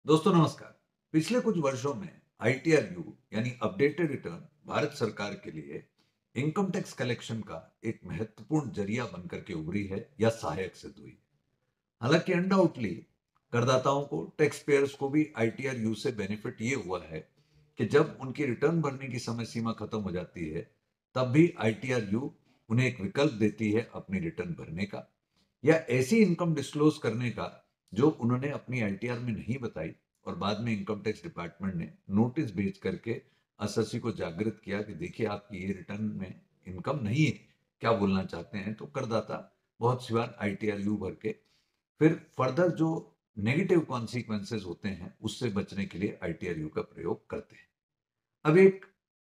दोस्तों नमस्कार। पिछले कुछ वर्षों में आईटीआरयू यानी अपडेटेड रिटर्न भारत सरकार के लिए इनकम टैक्स कलेक्शन का एक महत्वपूर्ण जरिया बनकर के उभरी है या सहायक सिद्ध हुई। हालांकि अनडाउटली करदाताओं को, टैक्स पेयर्स को भी आईटीआरयू से बेनिफिट ये हुआ है कि जब उनकी रिटर्न भरने की समय सीमा खत्म हो जाती है, तब भी आईटीआरयू उन्हें एक विकल्प देती है अपनी रिटर्न भरने का या ऐसी इनकम डिस्क्लोज करने का जो उन्होंने अपनी आईटीआर में नहीं बताई, और बाद में इनकम टैक्स डिपार्टमेंट ने नोटिस भेज करके एसएससी को जागृत किया कि देखिए आपकी ये रिटर्न में इनकम नहीं है, क्या बोलना चाहते हैं। तो करदाता बहुत सी बार आईटीआरयू भर के फिर फर्दर जो नेगेटिव कॉन्सिक्वेंसेस होते हैं उससे बचने के लिए आईटीआरयू का प्रयोग करते हैं। अब एक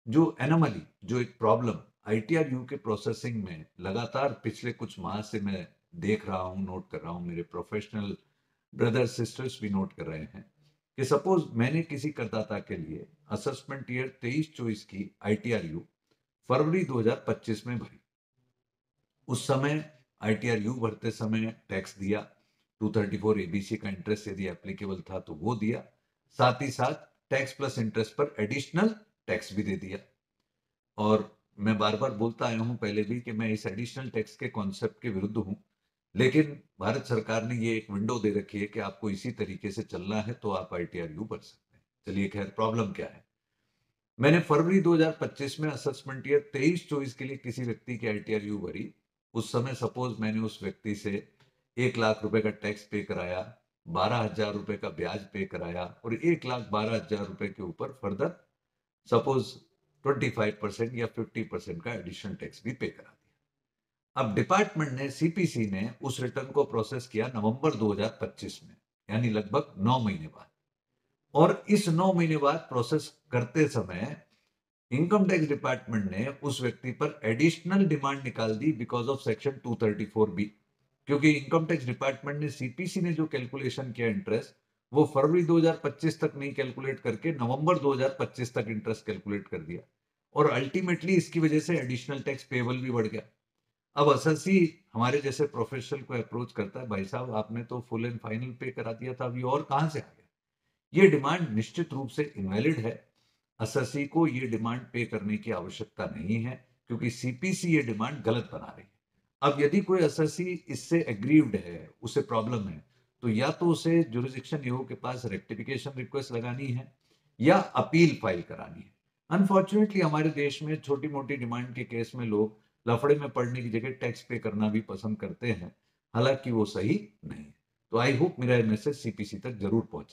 जो एनोमली, जो एक प्रॉब्लम आईटीआरयू के प्रोसेसिंग में लगातार पिछले कुछ माह से मैं देख रहा हूं, नोट कर रहा हूं, मेरे प्रोफेशनल ब्रदर्स सिस्टर्स भी नोट कर रहे हैं कि सपोज मैंने किसी करदाता के लिए असेसमेंट ईयर 23-24 की आईटीआरयू फरवरी 2025 में भरी। उस समय आईटीआरयू भरते समय टैक्स दिया, 234 एबीसी का इंटरेस्ट यदि एप्लीकेबल था तो वो दिया, साथ ही साथ टैक्स प्लस इंटरेस्ट पर एडिशनल टैक्स भी दे दिया। और मैं बार बार बोलता आया हूं पहले भी कि मैं इस एडिशनल टैक्स के कॉन्सेप्ट के विरुद्ध हूं, लेकिन भारत सरकार ने ये एक विंडो दे रखी है कि आपको इसी तरीके से चलना है तो आप आईटीआरयू भर सकते हैं। चलिए खैर, प्रॉब्लम क्या है। मैंने फरवरी 2025 में असेसमेंट ईयर 23-24 के लिए किसी व्यक्ति की आईटीआरयू भरी। उस समय सपोज मैंने उस व्यक्ति से 1 लाख रुपए का टैक्स पे कराया, 12,000 रुपए का ब्याज पे कराया और 1,12,000 रुपए के ऊपर फर्दर सपोज 25% या 50% का एडिशनल टैक्स भी पे करा दिया। अब डिपार्टमेंट ने, सीपीसी ने उस रिटर्न को प्रोसेस किया नवंबर 2025 में, यानी लगभग 9 महीने बाद। और इस 9 महीने बाद प्रोसेस करते समय इनकम टैक्स डिपार्टमेंट ने उस व्यक्ति पर एडिशनल डिमांड निकाल दी बिकॉज ऑफ सेक्शन 234 बी। क्योंकि इनकम टैक्स डिपार्टमेंट ने, सीपीसी ने जो कैलकुलेशन किया इंटरेस्ट, वो फरवरी 2025 तक नहीं कैलकुलेट करके नवंबर 2025 तक इंटरेस्ट कैलकुलेट कर दिया। और अल्टीमेटली इसकी वजह से एडिशनल टैक्स पेबल भी बढ़ गया। अब एसएससी हमारे जैसे प्रोफेशनल को अप्रोच करता है, भाई साहब आपने तो फुल एंड फाइनल पे करा दिया था, अभी और कहां से आ गया। ये डिमांड निश्चित रूप से इनवैलिड है। एसएससी को ये डिमांड पे करने की आवश्यकता नहीं है, क्योंकि सीपीसी ये डिमांड गलत बना रही है। अब यदि कोई एसएससी इससे एग्रीव्ड है, उसे प्रॉब्लम है, तो या तो उसे जुरिस्डिक्शन ईओ के पास रेक्टिफिकेशन रिक्वेस्ट लगानी है या अपील फाइल करानी है। अनफॉर्चुनेटली हमारे देश में छोटी मोटी डिमांड के केस में लोग लफड़े में पड़ने की जगह टैक्स पे करना भी पसंद करते हैं, हालांकि वो सही नहीं है। तो आई होप मेरा मैसेज सीपीसी तक जरूर पहुंचे।